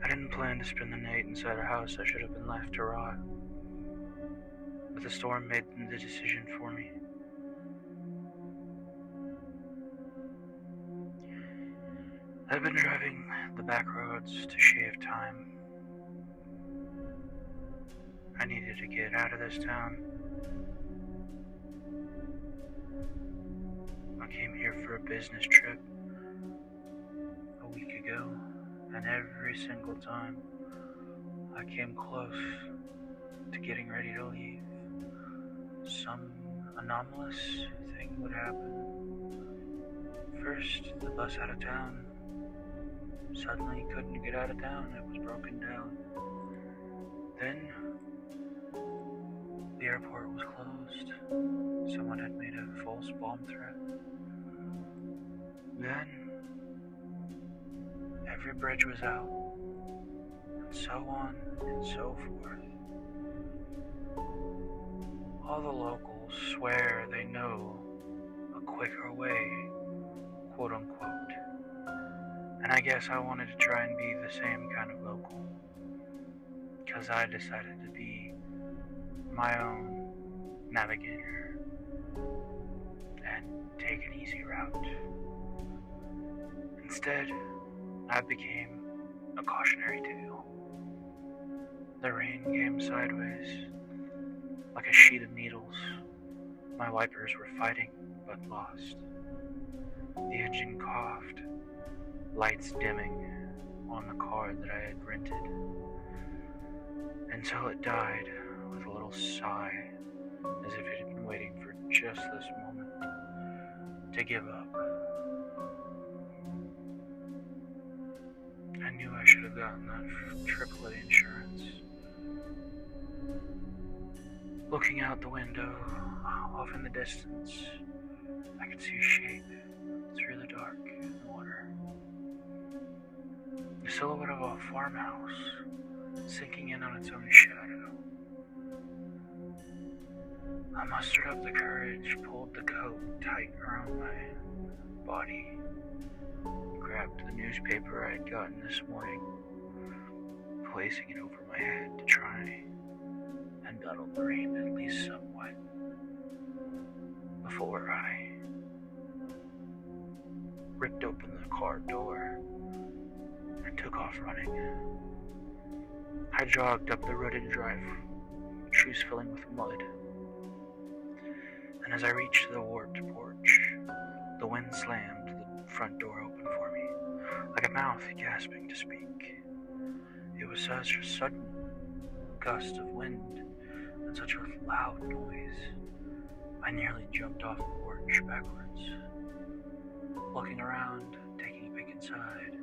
I didn't plan to spend the night inside a house that should have been left to rot, but the storm made the decision for me. I've been driving the back roads to shave time. I needed to get out of this town. I came here for a business trip a week ago, and every single time I came close to getting ready to leave, some anomalous thing would happen. First, the bus out of town suddenly couldn't get out of town. It was broken down. Then, the airport was closed. Someone had made a false bomb threat. Then, every bridge was out, and so on and so forth. All the locals swear they know a quicker way, quote unquote. And I guess I wanted to try and be the same kind of local, because I decided to be my own navigator and take an easy route. Instead, I became a cautionary tale. The rain came sideways, like a sheet of needles. My wipers were fighting, but lost. The engine coughed, lights dimming on the car that I had rented, until it died with a little sigh, as if it had been waiting for just this moment to give up. I knew I should have gotten that AAA insurance. Looking out the window, off in the distance, I could see a shape through the dark water. The silhouette of a farmhouse, sinking in on its own shadow. I mustered up the courage, pulled the coat tight around my body, grabbed the newspaper I had gotten this morning, placing it over my head to try and battle the rain at least somewhat before I ripped open the car door and took off running. I jogged up the rutted drive, shoes filling with mud, and as I reached the warped porch, the wind slammed the front door open for me, like a mouth gasping to speak. It was such a sudden gust of wind and such a loud noise, I nearly jumped off the porch backwards. Looking around, taking a peek inside,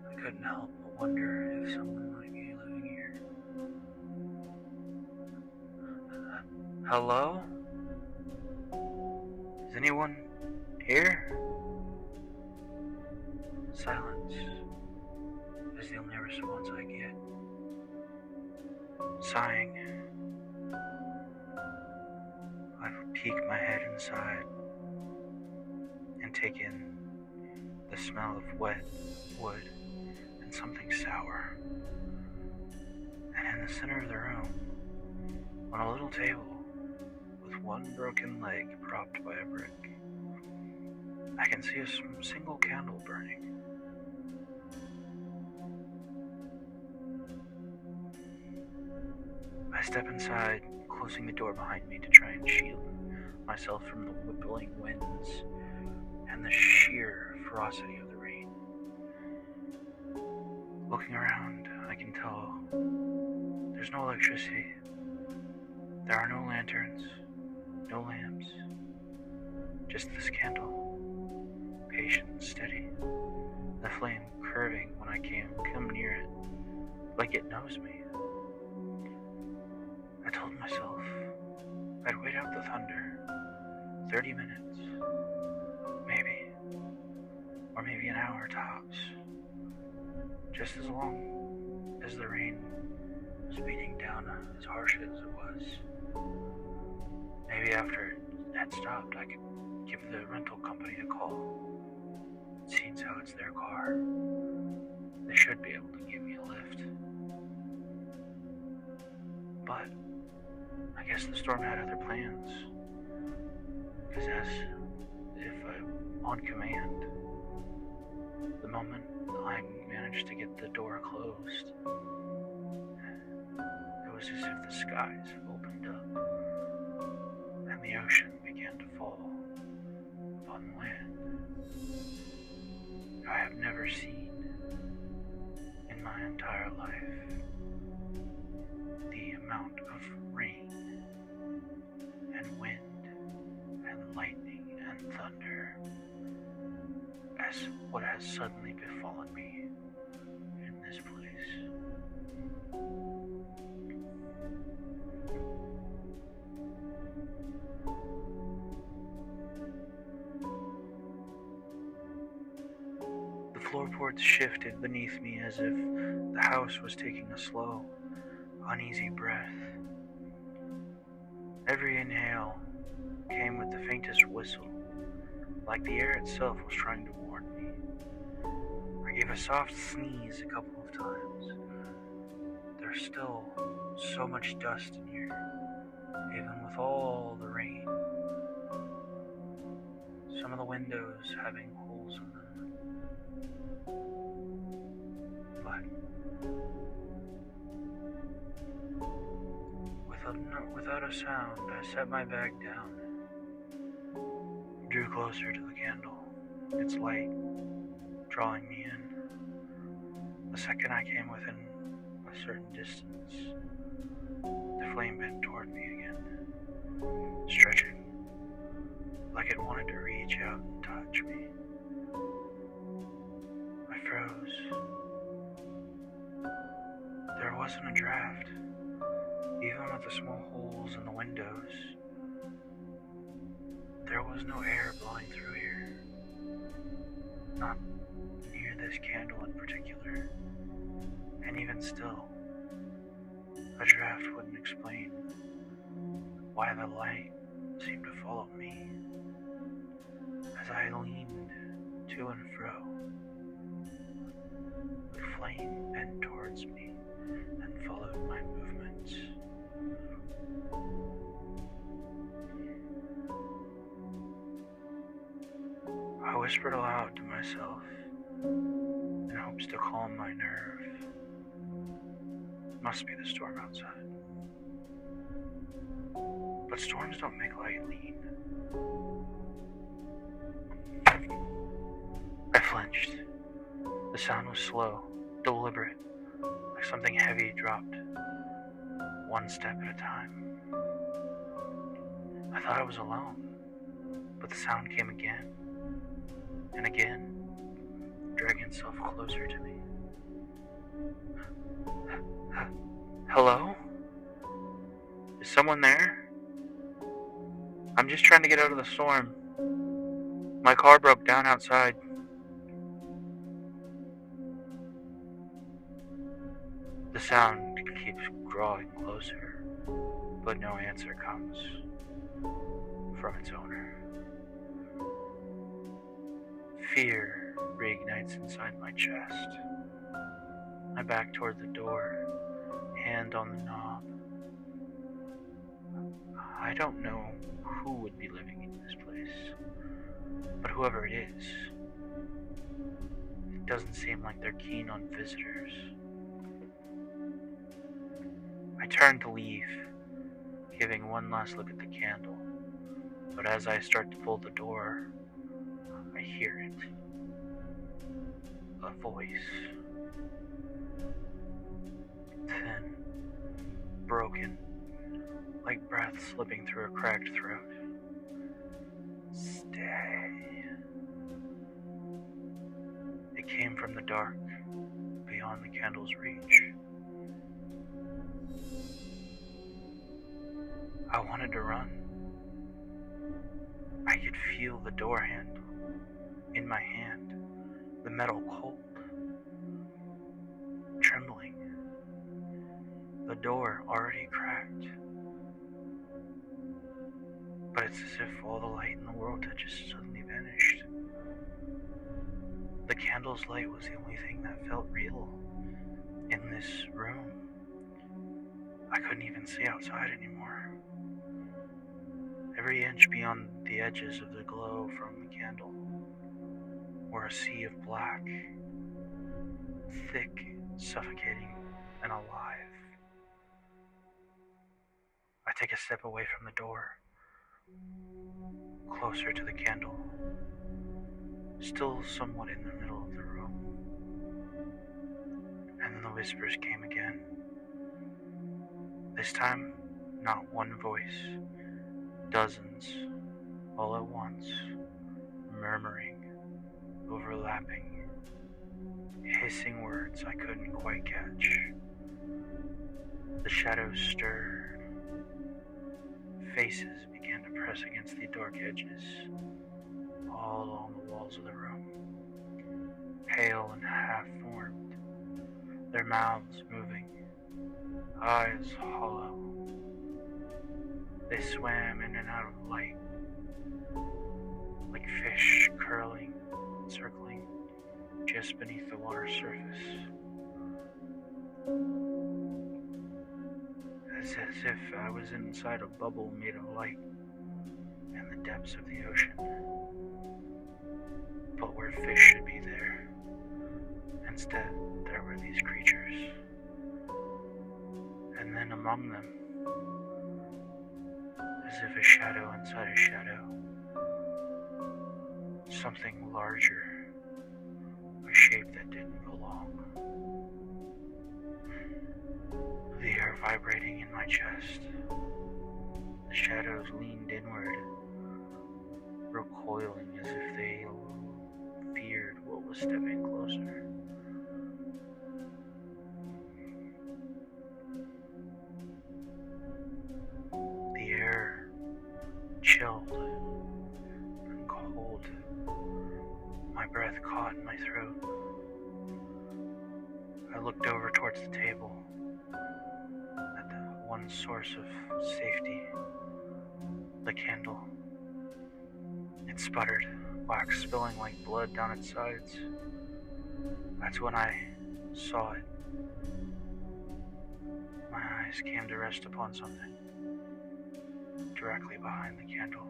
I couldn't help but wonder if someone might be living here. Hello? Is anyone here? Silence is the only response I get. Sighing, I peek my head inside and take in the smell of wet wood and something sour. And in the center of the room, on a little table with one broken leg propped by a brick, I can see a single candle burning. I step inside, closing the door behind me to try and shield myself from the whippling winds and the sheer ferocity of the rain. Looking around, I can tell there's no electricity. There are no lanterns, no lamps, just this candle, patient and steady, the flame curving when I come near it, like it knows me. I told myself I'd wait out the thunder, 30 minutes, maybe, or maybe an hour tops, just as long as the rain was beating down as harsh as it was. Maybe after it had stopped, I could give the rental company a call. It seems how it's their car. The should be able to give me a lift. But I guess the storm had other plans. Because as if I'm on command, the moment I managed to get the door closed, it was as if the skies opened up and the ocean began to fall upon the land. I have never seen in my entire life the amount of rain and wind and lightning and thunder as what has suddenly befallen me in this place. The floorboards shifted beneath me as if the house was taking a slow, uneasy breath. Every inhale came with the faintest whistle, like the air itself was trying to warn me. I gave a soft sneeze a couple of times. There's still so much dust in here, even with all the rain. Some of the windows having holes in them. But without a sound, I set my bag down, drew closer to the candle, its light drawing me in. The second I came within a certain distance, the flame bent toward me again, stretching like it wanted to reach out and touch me. I froze. There wasn't a draft, even with the small holes in the windows. There was no air blowing through here, not near this candle in particular, and even still, a draft wouldn't explain why the light seemed to follow me as I leaned to and fro. The flame bent towards me and followed my movements. I whispered aloud to myself in hopes to calm my nerve. It must be the storm outside. But storms don't make light lean. I flinched. The sound was slow, deliberate, like something heavy dropped, one step at a time. I thought I was alone, but the sound came again, and again, dragging itself closer to me. Hello? Is someone there? I'm just trying to get out of the storm. My car broke down outside. The sound keeps drawing closer, but no answer comes from its owner. Fear reignites inside my chest. I back toward the door, hand on the knob. I don't know who would be living in this place, but whoever it is, it doesn't seem like they're keen on visitors. I turn to leave, giving one last look at the candle, but as I start to pull the door, I hear it. A voice. Thin, broken, like breath slipping through a cracked throat. Stay. It came from the dark, beyond the candle's reach. I wanted to run. I could feel the door handle in my hand, the metal cold, trembling. The door already cracked. But it's as if all the light in the world had just suddenly vanished. The candle's light was the only thing that felt real in this room. I couldn't even see outside anymore. Every inch beyond the edges of the glow from the candle were a sea of black, thick, suffocating, and alive. I take a step away from the door, closer to the candle, still somewhat in the middle of the room. And then the whispers came again. This time, not one voice, dozens, all at once, murmuring, overlapping, hissing words I couldn't quite catch. The shadows stirred. Faces began to press against the dark edges, all along the walls of the room, pale and half-formed, their mouths moving, eyes hollow. They swam in and out of light, like fish curling, circling just beneath the water's surface. As if I was inside a bubble made of light in the depths of the ocean. But where fish should be there, instead there were these creatures. And then among them, as if a shadow inside a shadow, something larger, a shape that didn't belong. The air vibrating in my chest. The shadows leaned inward, recoiling as if they feared what was stepping closer. The air chilled and cold. My breath caught in my throat. I looked over towards the table. One source of safety, the candle. It sputtered, wax spilling like blood down its sides. That's when I saw it. My eyes came to rest upon something directly behind the candle,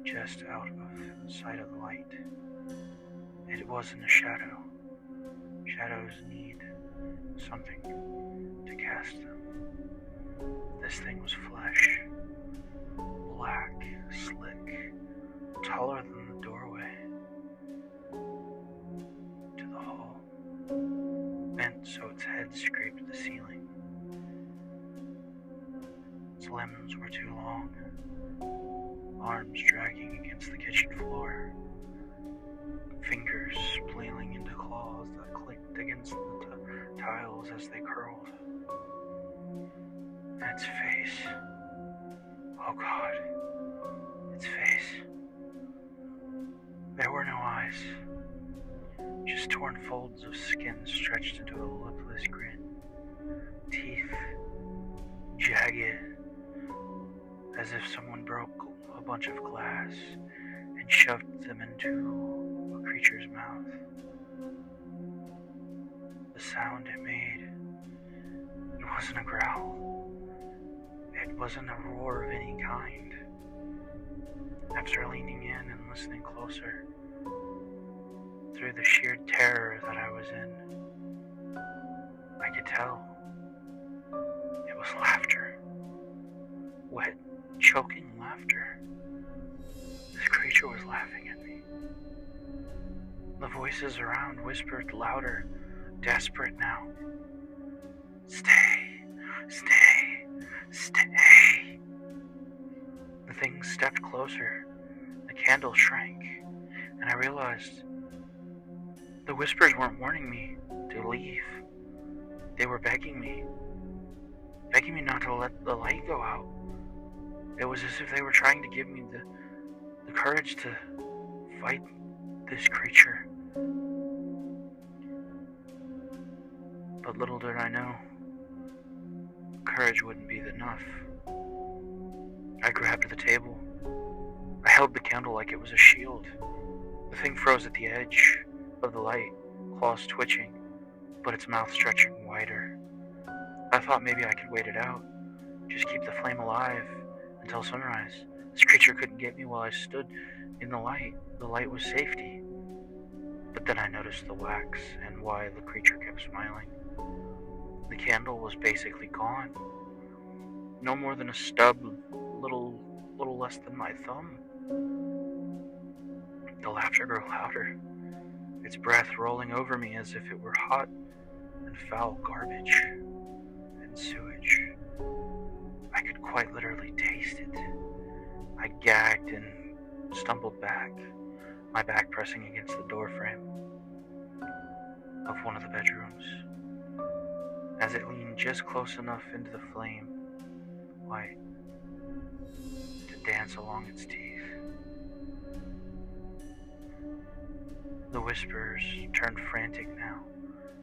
just out of sight of the light. It wasn't a shadow. Shadows need something to cast them. This thing was flesh, black, slick, taller than the doorway to the hall, bent so its head scraped the ceiling. Its limbs were too long, arms dragging against the kitchen floor, fingers splaying into claws that clicked against the tiles as they curled. And its face, oh God, its face. There were no eyes, just torn folds of skin stretched into a lipless grin. Teeth, jagged, as if someone broke a bunch of glass and shoved them into a creature's mouth. The sound it made, it wasn't a growl. It wasn't a roar of any kind. After leaning in and listening closer, through the sheer terror that I was in, I could tell it was laughter. Wet, choking laughter. This creature was laughing at me. The voices around whispered louder, desperate now. Stay, stay, stay. The thing stepped closer. The candle shrank, and I realized the whispers weren't warning me to leave. They were begging me not to let the light go out. It was as if they were trying to give me the courage to fight this creature. But little did I know, courage wouldn't be enough. I grabbed the table. I held the candle like it was a shield. The thing froze at the edge, of the light, claws twitching, but its mouth stretching wider. I thought maybe I could wait it out, just keep the flame alive until sunrise. This creature couldn't get me while I stood in the light. The light was safety. But then I noticed the wax and why the creature kept smiling. The candle was basically gone. No more than a stub, little less than my thumb. The laughter grew louder, its breath rolling over me as if it were hot and foul garbage and sewage. I could quite literally taste it. I gagged and stumbled back, my back pressing against the door frame of one of the bedrooms. As it leaned just close enough into the flame light to dance along its teeth. The whispers turned frantic now,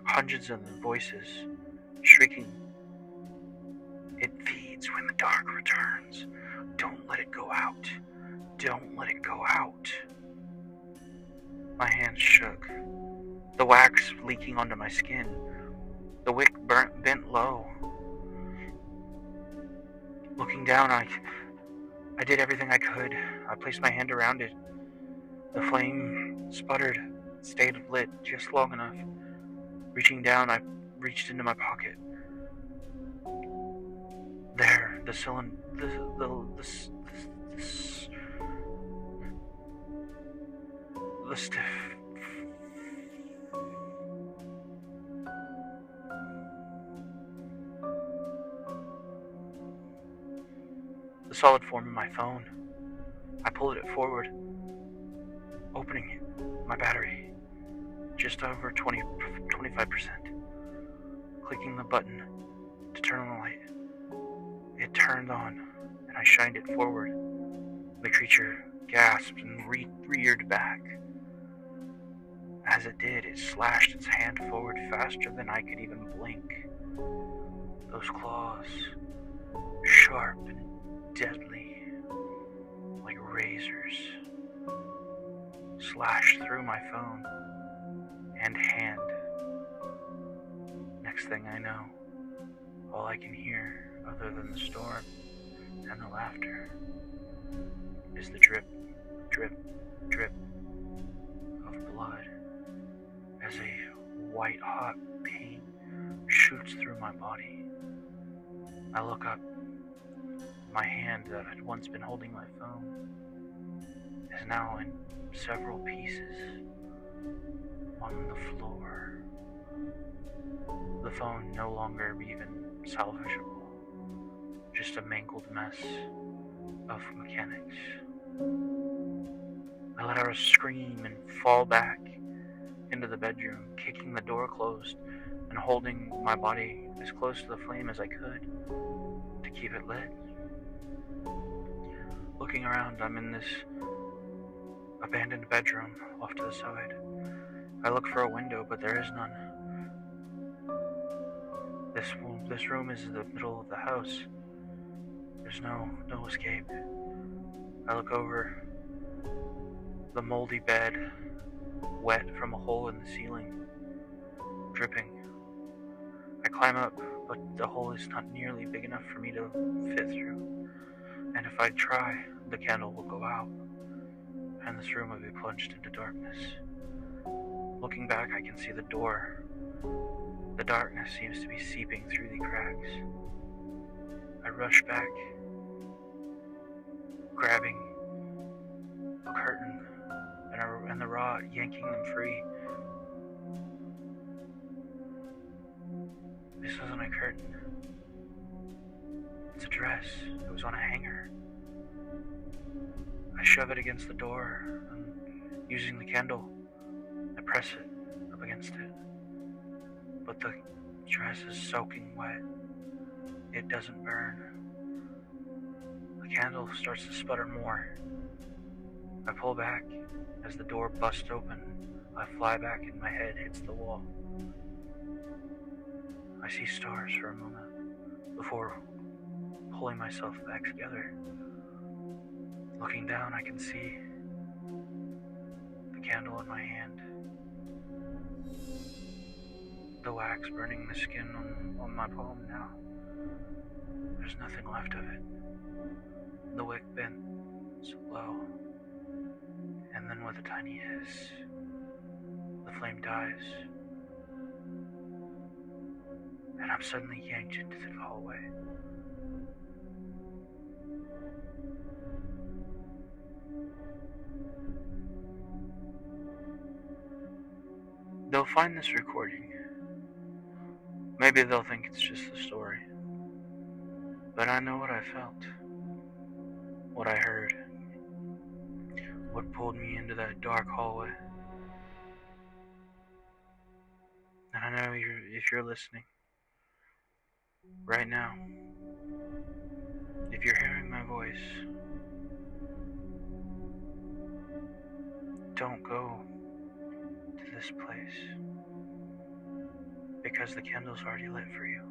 hundreds of voices shrieking. It feeds when the dark returns. Don't let it go out. Don't let it go out. My hands shook, the wax leaking onto my skin. The wick bent low. Looking down, I did everything I could. I placed my hand around it. The flame sputtered, stayed lit just long enough. Reaching down, I reached into my pocket. There, the cylinder, the stiff. The solid form of my phone. I pulled it forward, opening it. My battery, just over 25%. Clicking the button to turn on the light. It turned on, and I shined it forward. The creature gasped and reared back. As it did, it slashed its hand forward faster than I could even blink. Those claws, sharp and deadly, like razors, slashed through my phone and hand. Next thing I know, all I can hear, other than the storm and the laughter, is the drip, drip, drip of blood as a white-hot pain shoots through my body. I look up. My hand that had once been holding my phone is now in several pieces on the floor. The phone no longer even salvageable, just a mangled mess of mechanics. I let out a scream and fall back into the bedroom, kicking the door closed and holding my body as close to the flame as I could to keep it lit. Looking around, I'm in this abandoned bedroom off to the side. I look for a window, but there is none. This room is in the middle of the house. There's no escape. I look over the moldy bed, wet from a hole in the ceiling, dripping. I climb up, but the hole is not nearly big enough for me to fit through. And if I try, the candle will go out, and this room will be plunged into darkness. Looking back, I can see the door. The darkness seems to be seeping through the cracks. I rush back, grabbing a curtain and the rod, yanking them free. This wasn't a curtain. It's a dress. It was on a hanger. I shove it against the door, and using the candle, I press it up against it. But the dress is soaking wet. It doesn't burn. The candle starts to sputter more. I pull back. As the door busts open, I fly back and my head hits the wall. I see stars for a moment before pulling myself back together. Looking down, I can see the candle in my hand. the wax burning the skin on my palm now. There's nothing left of it. The wick bends low, and then with a tiny hiss, the flame dies, and I'm suddenly yanked into the hallway. They'll find this recording. Maybe they'll think it's just a story. But I know what I felt, what I heard, what pulled me into that dark hallway. And I know if you're listening right now, if you're hearing my voice, don't go to this place, because the candle's already lit for you.